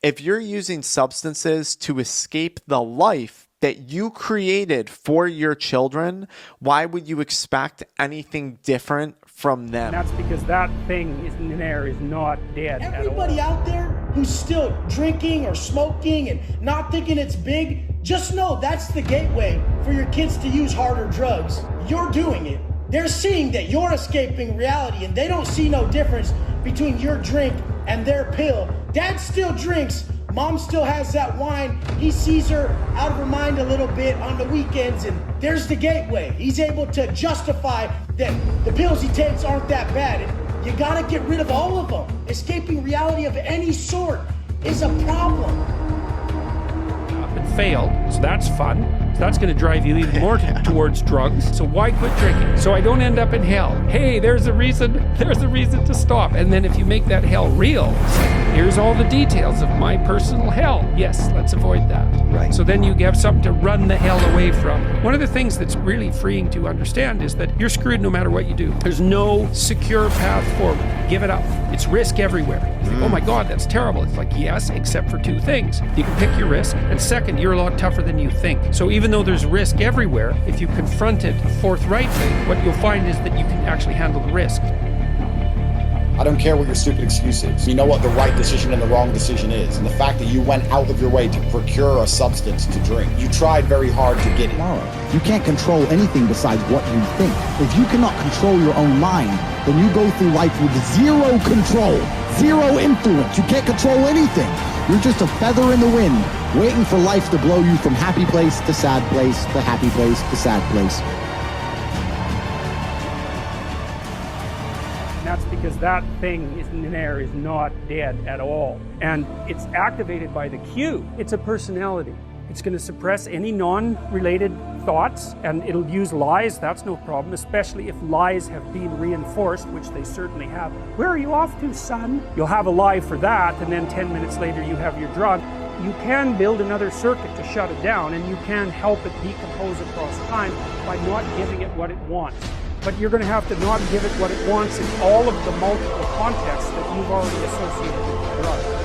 If you're using substances to escape the life that you created for your children, why would you expect anything different from them? And that's because that thing in there is not dead at all. Everybody out there who's still drinking or smoking and not thinking it's big, just know that's the gateway for your kids to use harder drugs. You're doing it. They're seeing that you're escaping reality, and they don't see no difference between your drink and their pill. Dad still drinks. Mom still has that wine. He sees her out of her mind a little bit on the weekends, and there's the gateway. He's able to justify that the pills he takes aren't that bad. And you gotta get rid of all of them. Escaping reality of any sort is a problem. Up and failed, so that's fun. So that's going to drive you even more towards drugs. So why quit drinking? So I don't end up in hell. Hey, there's a reason to stop. And then if you make that hell real, it's like, here's all the details of my personal hell. Yes, let's avoid that. Right. So then you have something to run the hell away from. One of the things that's really freeing to understand is that you're screwed no matter what you do. There's no secure path forward. Give it up. It's risk everywhere. It's like, oh my God, that's terrible. It's like, yes, except for two things. You can pick your risk, and second, you're a lot tougher than you think. So even though there's risk everywhere, if you confront it forthrightly, what you'll find is that you can actually handle the risk. I don't care what your stupid excuse is. You know what the right decision and the wrong decision is. And the fact that you went out of your way to procure a substance to drink. You tried very hard to get it. You can't control anything besides what you think. If you cannot control your own mind, then you go through life with zero control, zero influence. You can't control anything. You're just a feather in the wind, waiting for life to blow you from happy place to sad place to happy place to sad place. That's because that thing in there is not dead at all. And it's activated by the cue. It's a personality. It's going to suppress any non-related thoughts, and it'll use lies. That's no problem, especially if lies have been reinforced, which they certainly have. Where are you off to, son? You'll have a lie for that, and then 10 minutes later you have your drug. You can build another circuit to shut it down, and you can help it decompose across time by not giving it what it wants. But you're going to have to not give it what it wants in all of the multiple contexts that you've already associated with the drug.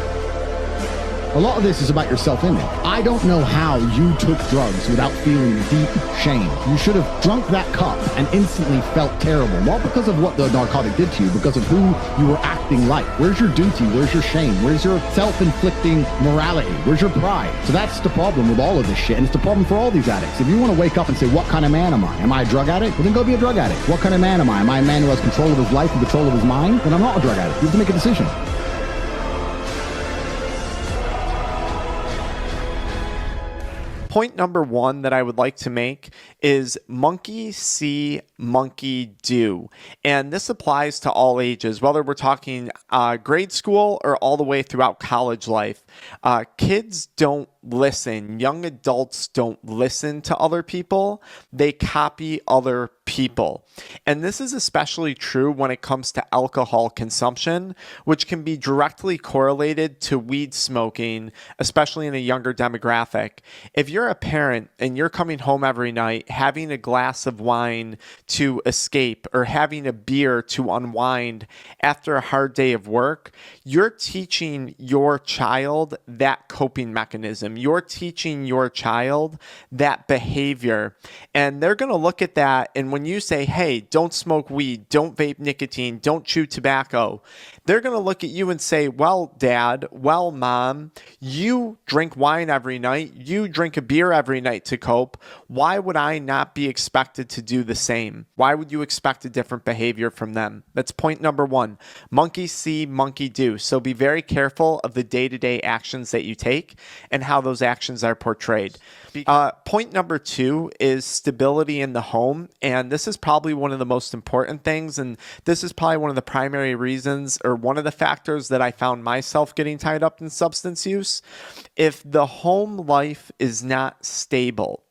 A lot of this is about your self-image. I don't know how you took drugs without feeling deep shame. You should have drunk that cup and instantly felt terrible. Not because of what the narcotic did to you, because of who you were acting like. Where's your duty? Where's your shame? Where's your self-inflicting morality? Where's your pride? So that's the problem with all of this shit, and it's the problem for all these addicts. If you want to wake up and say, what kind of man am I? Am I a drug addict? Well, then go be a drug addict. What kind of man am I? Am I a man who has control of his life and control of his mind? Then I'm not a drug addict. You have to make a decision. Point number one that I would like to make is monkey see, monkey do. And this applies to all ages, whether we're talking grade school or all the way throughout college life. Kids don't listen. Young adults don't listen to other people. They copy other people. And this is especially true when it comes to alcohol consumption, which can be directly correlated to weed smoking, especially in a younger demographic. If you're a parent and you're coming home every night having a glass of wine to escape or having a beer to unwind after a hard day of work, you're teaching your child that coping mechanism. You're teaching your child that behavior. And they're going to look at that, and when you say, hey, don't smoke weed, don't vape nicotine, don't chew tobacco, they're going to look at you and say, well, dad, well, mom, you drink wine every night, you drink a beer every night to cope. Why would I not be expected to do the same? Why would you expect a different behavior from them? That's point number one. Monkey see, monkey do. So be very careful of the day-to-day actions that you take and how those actions are portrayed. Point number two is stability in the home. And this is probably one of the most important things. And this is probably one of the primary reasons, or one of the factors that I found myself getting tied up in substance use. If the home life is not stable,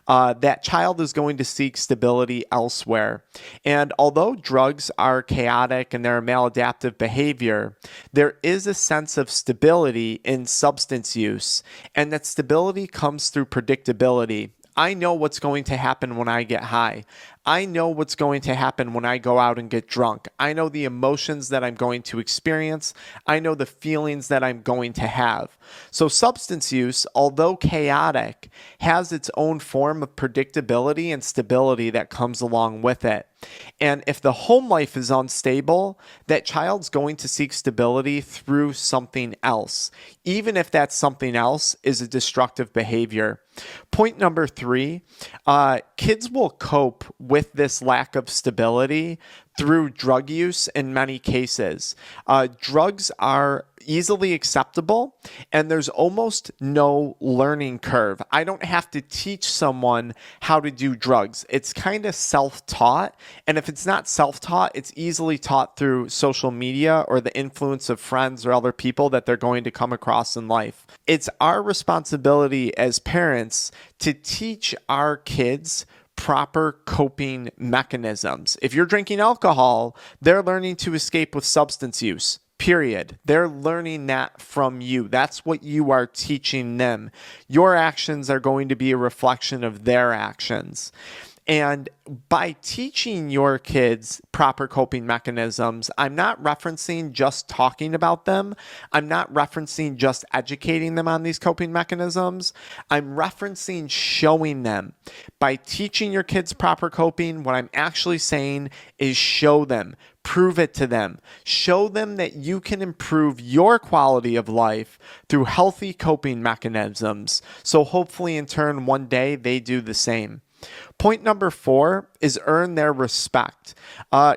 that child is going to seek stability elsewhere. And although drugs are chaotic and they're a maladaptive behavior, there is a sense of stability in substance use, and that stability comes through predictability. I know what's going to happen when I get high. I know what's going to happen when I go out and get drunk. I know the emotions that I'm going to experience. I know the feelings that I'm going to have. So substance use, although chaotic, has its own form of predictability and stability that comes along with it. And if the home life is unstable, that child's going to seek stability through something else, even if that something else is a destructive behavior. Point number 3, kids will cope with this lack of stability through drug use in many cases. Drugs are easily acceptable, and there's almost no learning curve. I don't have to teach someone how to do drugs. It's kind of self-taught, and if it's not self-taught, it's easily taught through social media or the influence of friends or other people that they're going to come across in life. It's our responsibility as parents to teach our kids proper coping mechanisms. If you're drinking alcohol, they're learning to escape with substance use. Period. They're learning that from you. That's what you are teaching them. Your actions are going to be a reflection of their actions. And by teaching your kids proper coping mechanisms, I'm not referencing just talking about them. I'm not referencing just educating them on these coping mechanisms. I'm referencing showing them. By teaching your kids proper coping, what I'm actually saying is show them. Prove it to them. Show them that you can improve your quality of life through healthy coping mechanisms. So hopefully in turn, one day they do the same. Point number 4 is earn their respect.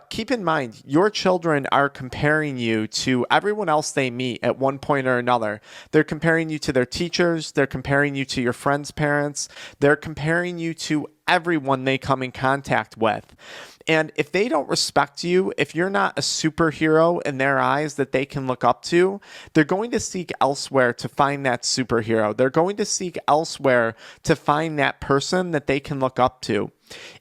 Keep in mind, your children are comparing you to everyone else they meet at one point or another. They're comparing you to their teachers. They're comparing you to your friends' parents. They're comparing you to everyone they come in contact with. And if they don't respect you, if you're not a superhero in their eyes that they can look up to, they're going to seek elsewhere to find that superhero. They're going to seek elsewhere to find that person that they can look up to.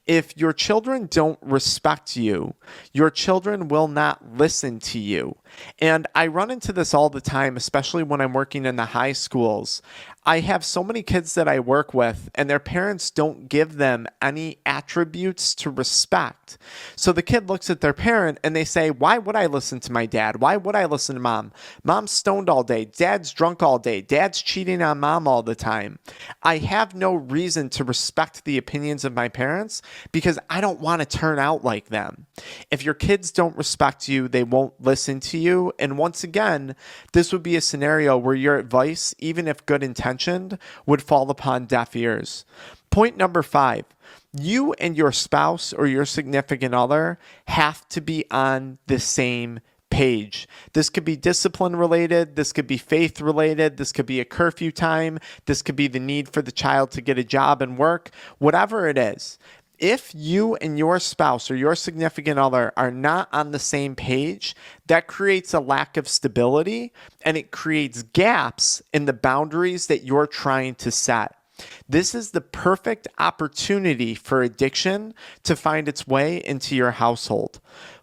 If your children don't respect you, your children will not listen to you. And I run into this all the time, especially when I'm working in the high schools. I have so many kids that I work with, and their parents don't give them any attributes to respect. So the kid looks at their parent and they say, why would I listen to my dad? Why would I listen to mom? Mom's stoned all day. Dad's drunk all day. Dad's cheating on mom all the time. I have no reason to respect the opinions of my parents because I don't want to turn out like them. If your kids don't respect you, they won't listen to you. And once again, this would be a scenario where your advice, even if good intentioned, would fall upon deaf ears. Point number 5, you and your spouse or your significant other have to be on the same page. This could be discipline related. This could be faith related. This could be a curfew time. This could be the need for the child to get a job and work, whatever it is. If you and your spouse or your significant other are not on the same page, that creates a lack of stability and it creates gaps in the boundaries that you're trying to set. This is the perfect opportunity for addiction to find its way into your household.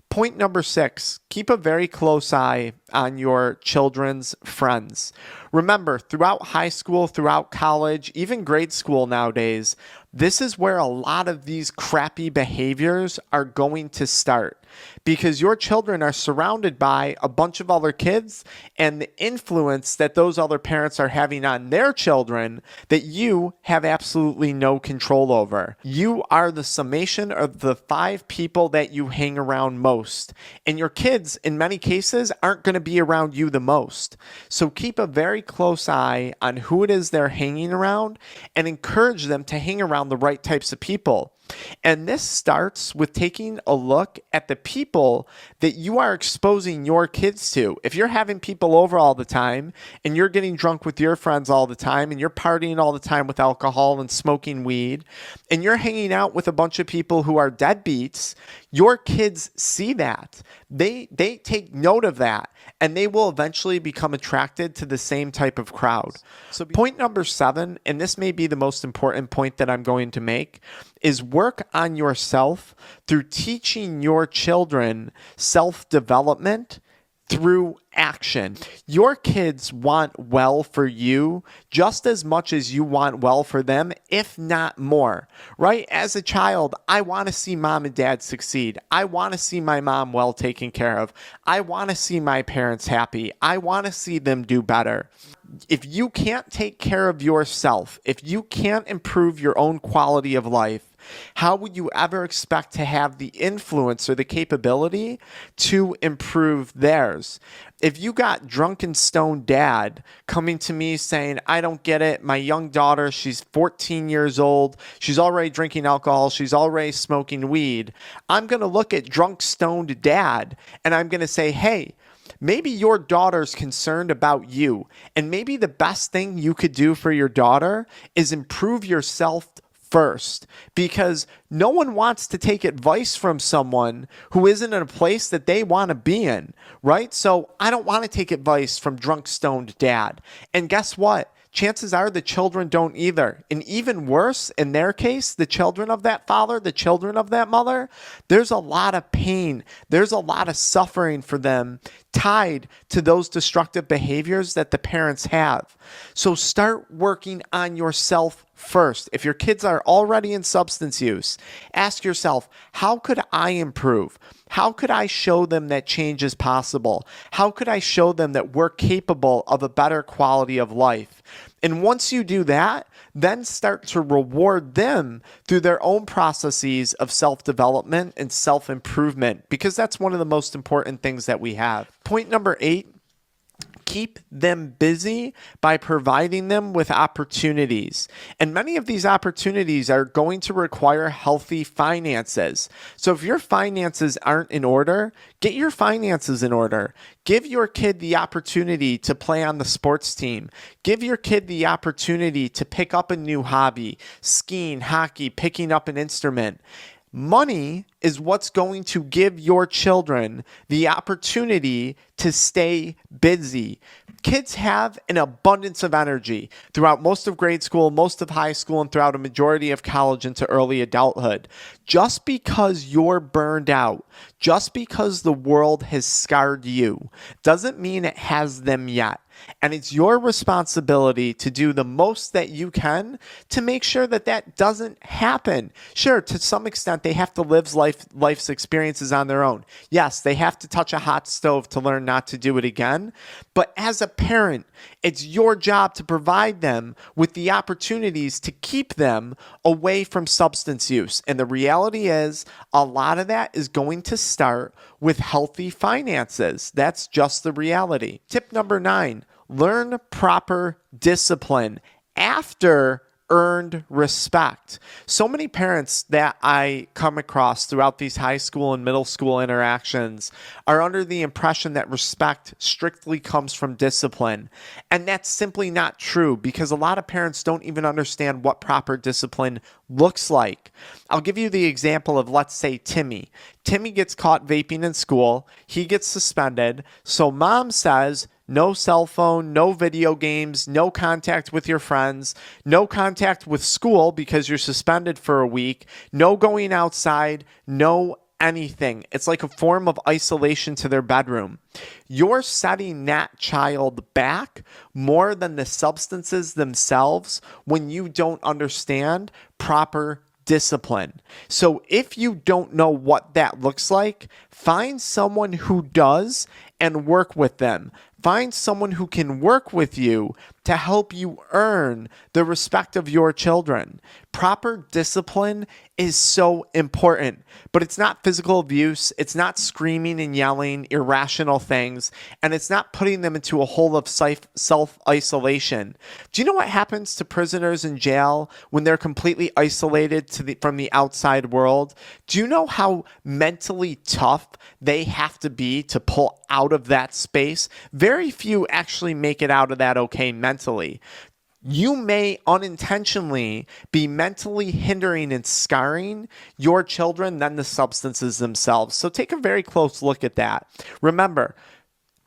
Point number 6, keep a very close eye on your children's friends. Remember, throughout high school, throughout college, even grade school nowadays, this is where a lot of these crappy behaviors are going to start because your children are surrounded by a bunch of other kids and the influence that those other parents are having on their children that you have absolutely no control over. You are the summation of the 5 people that you hang around most, and your kids in many cases aren't going to be around you the most. So keep a very close eye on who it is they're hanging around and encourage them to hang around the right types of people. And this starts with taking a look at the people that you are exposing your kids to. If you're having people over all the time and you're getting drunk with your friends all the time and you're partying all the time with alcohol and smoking weed and you're hanging out with a bunch of people who are deadbeats, your kids see that. They take note of that and they will eventually become attracted to the same type of crowd. So point number 7, and this may be the most important point that I'm going to make, is work on yourself through teaching your children self-development through action. Your kids want well for you just as much as you want well for them, if not more, right? As a child, I want to see mom and dad succeed. I want to see my mom well taken care of. I want to see my parents happy. I want to see them do better. If you can't take care of yourself, if you can't improve your own quality of life, how would you ever expect to have the influence or the capability to improve theirs? If you got drunken stoned dad coming to me saying, I don't get it, my young daughter, she's 14 years old, she's already drinking alcohol, she's already smoking weed, I'm going to look at drunk stoned dad and I'm going to say, hey, maybe your daughter's concerned about you, and maybe the best thing you could do for your daughter is improve yourself first, because no one wants to take advice from someone who isn't in a place that they want to be in, right? So I don't want to take advice from drunk stoned dad. And guess what? Chances are the children don't either. And even worse, in their case, the children of that father, the children of that mother, there's a lot of pain. There's a lot of suffering for them tied to those destructive behaviors that the parents have. So start working on yourself first. If your kids are already in substance use, ask yourself, how could I improve? How could I show them that change is possible? How could I show them that we're capable of a better quality of life? And once you do that, then start to reward them through their own processes of self-development and self-improvement, because that's one of the most important things that we have. Point number 8, keep them busy by providing them with opportunities. And many of these opportunities are going to require healthy finances. So if your finances aren't in order, get your finances in order. Give your kid the opportunity to play on the sports team. Give your kid the opportunity to pick up a new hobby, skiing, hockey, picking up an instrument. Money is what's going to give your children the opportunity to stay busy. Kids have an abundance of energy throughout most of grade school, most of high school, and throughout a majority of college into early adulthood. Just because you're burned out, just because the world has scarred you, doesn't mean it has them yet. And it's your responsibility to do the most that you can to make sure that that doesn't happen. Sure, to some extent, they have to live life's experiences on their own. Yes, they have to touch a hot stove to learn not to do it again. But as a parent, it's your job to provide them with the opportunities to keep them away from substance use. And the reality is, a lot of that is going to start with healthy finances. That's just the reality. Tip number 9, learn proper discipline after earned respect. So many parents that I come across throughout these high school and middle school interactions are under the impression that respect strictly comes from discipline. And that's simply not true, because a lot of parents don't even understand what proper discipline looks like. I'll give you the example of, let's say, Timmy. Timmy gets caught vaping in school. He gets suspended. So mom says, no cell phone, no video games, no contact with your friends, no contact with school because you're suspended for a week, no going outside, no anything. It's like a form of isolation to their bedroom. You're setting that child back more than the substances themselves when you don't understand proper discipline. So if you don't know what that looks like, find someone who does and work with them. Find someone who can work with you to help you earn the respect of your children. Proper discipline is so important, but it's not physical abuse. It's not screaming and yelling irrational things, and it's not putting them into a hole of self-isolation. Do you know what happens to prisoners in jail when they're completely isolated from the outside world? Do you know how mentally tough they have to be to pull out of that space? Very few actually make it out of that okay mentally. You may unintentionally be mentally hindering and scarring your children than the substances themselves. So take a very close look at that. Remember,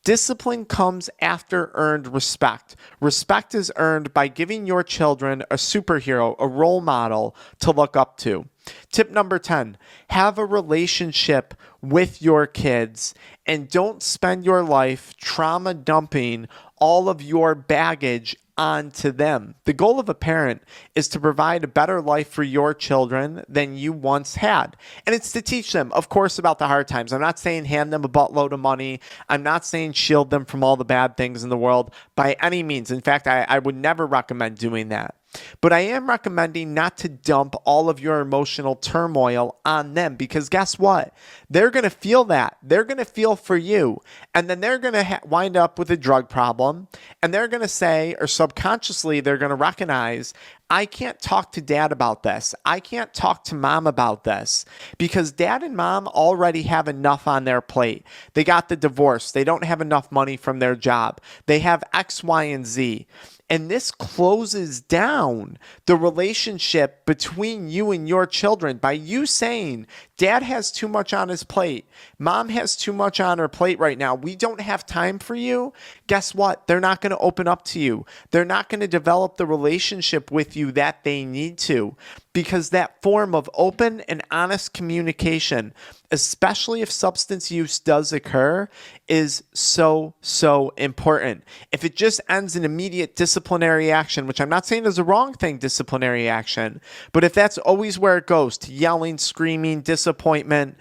discipline comes after earned respect. Respect is earned by giving your children a superhero, a role model to look up to. Tip number 10, have a relationship with your kids and don't spend your life trauma dumping all of your baggage onto them. The goal of a parent is to provide a better life for your children than you once had. And it's to teach them, of course, about the hard times. I'm not saying hand them a buttload of money. I'm not saying shield them from all the bad things in the world by any means. In fact, I would never recommend doing that. But I am recommending not to dump all of your emotional turmoil on them, because guess what? They're going to feel that. They're going to feel for you. And then they're going to wind up with a drug problem. And they're going to say, or subconsciously, they're going to recognize, I can't talk to dad about this. I can't talk to mom about this because dad and mom already have enough on their plate. They got the divorce. They don't have enough money from their job. They have X, Y, and Z. And this closes down the relationship between you and your children by you saying, dad has too much on his plate. Mom has too much on her plate right now. We don't have time for you. Guess what? They're not going to open up to you. They're not going to develop the relationship with you that they need to, because that form of open and honest communication, especially if substance use does occur, is so, so important. If it just ends in immediate disciplinary action, which I'm not saying is a wrong thing, disciplinary action, but if that's always where it goes, to yelling, screaming, disappointment,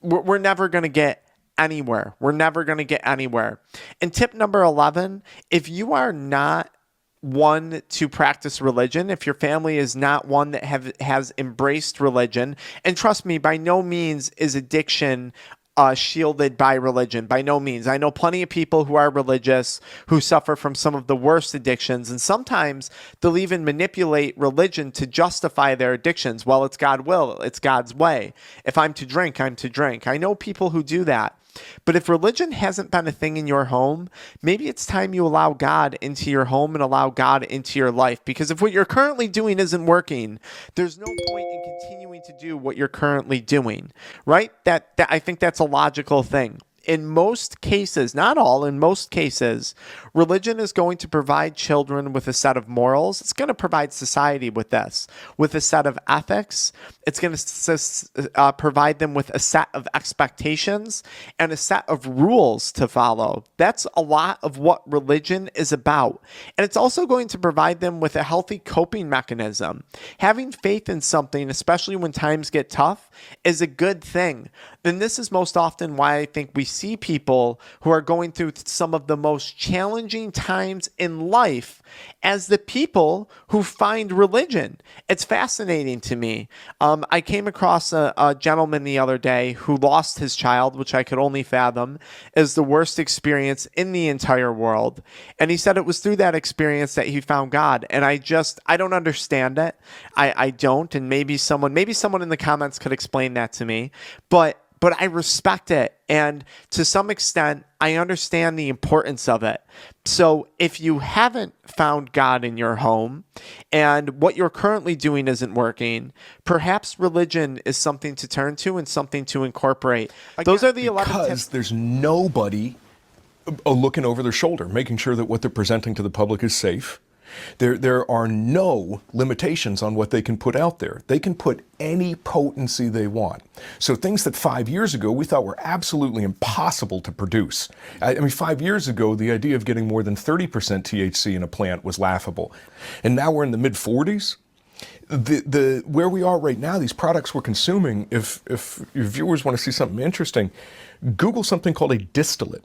we're never going to get anywhere. We're never going to get anywhere. And tip number 11, if you are not one to practice religion, if your family is not one that has embraced religion, and trust me, by no means is addiction shielded by religion. By no means. I know plenty of people who are religious who suffer from some of the worst addictions, and sometimes they'll even manipulate religion to justify their addictions. Well, it's God's will. It's God's way. If I'm to drink, I'm to drink. I know people who do that. But if religion hasn't been a thing in your home, maybe it's time you allow God into your home and allow God into your life. Because if what you're currently doing isn't working, there's no point in continuing to do what you're currently doing, right? That I think that's a logical thing. In most cases, not all, in most cases, religion is going to provide children with a set of morals. It's going to provide society with this, with a set of ethics. It's going to provide them with a set of expectations and a set of rules to follow. That's a lot of what religion is about. And it's also going to provide them with a healthy coping mechanism. Having faith in something, especially when times get tough, is a good thing. And this is most often why I think we see people who are going through some of the most challenging times in life as the people who find religion. It's fascinating to me. I came across a gentleman the other day who lost his child, which I could only fathom is the worst experience in the entire world. And he said it was through that experience that he found God. And I don't understand it. I don't. And maybe someone in the comments could explain that to me. But I respect it. And to some extent, I understand the importance of it. So if you haven't found God in your home and what you're currently doing isn't working, perhaps religion is something to turn to and something to incorporate. Those are the 11 tips. Because there's nobody looking over their shoulder, making sure that what they're presenting to the public is safe. There are no limitations on what they can put out there. They can put any potency they want. So things that 5 years ago we thought were absolutely impossible to produce. I mean, 5 years ago, the idea of getting more than 30% THC in a plant was laughable. And now we're in the mid-40s. Where we are right now, these products we're consuming, if your viewers want to see something interesting, Google something called a distillate,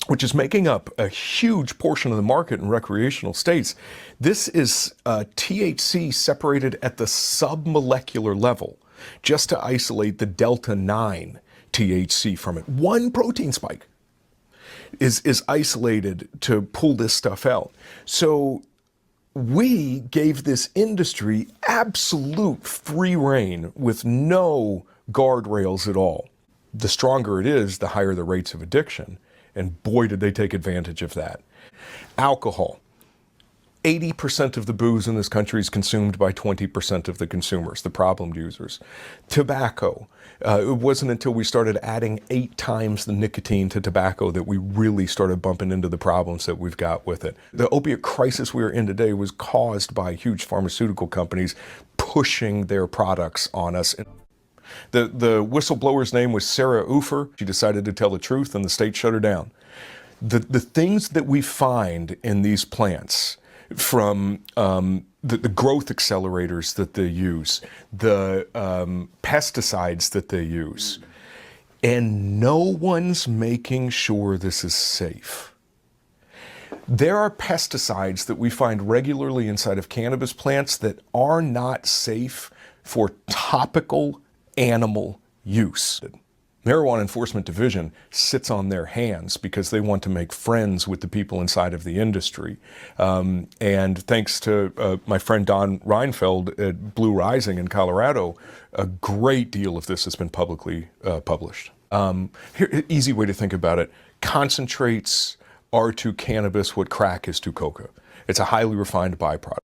which is making up a huge portion of the market in recreational states. This is THC separated at the submolecular level, just to isolate the delta 9 THC from it. One protein spike is isolated to pull this stuff out. So we gave this industry absolute free rein with no guardrails at all. The stronger it is, the higher the rates of addiction. And boy, did they take advantage of that. Alcohol. 80% of the booze in this country is consumed by 20% of the consumers, the problem users. Tobacco. It wasn't until we started adding 8 times the nicotine to tobacco that we really started bumping into the problems that we've got with it. The opiate crisis we are in today was caused by huge pharmaceutical companies pushing their products on us. The whistleblower's name was Sarah Ufer. She decided to tell the truth and the state shut her down. The things that we find in these plants, from the growth accelerators that they use, the pesticides that they use, and no one's making sure this is safe. There are pesticides that we find regularly inside of cannabis plants that are not safe for topical animal use. Marijuana Enforcement Division sits on their hands because they want to make friends with the people inside of the industry. And thanks to my friend Don Reinfeld at Blue Rising in Colorado, a great deal of this has been publicly published. Here, easy way to think about it: concentrates are to cannabis what crack is to coca. It's a highly refined byproduct.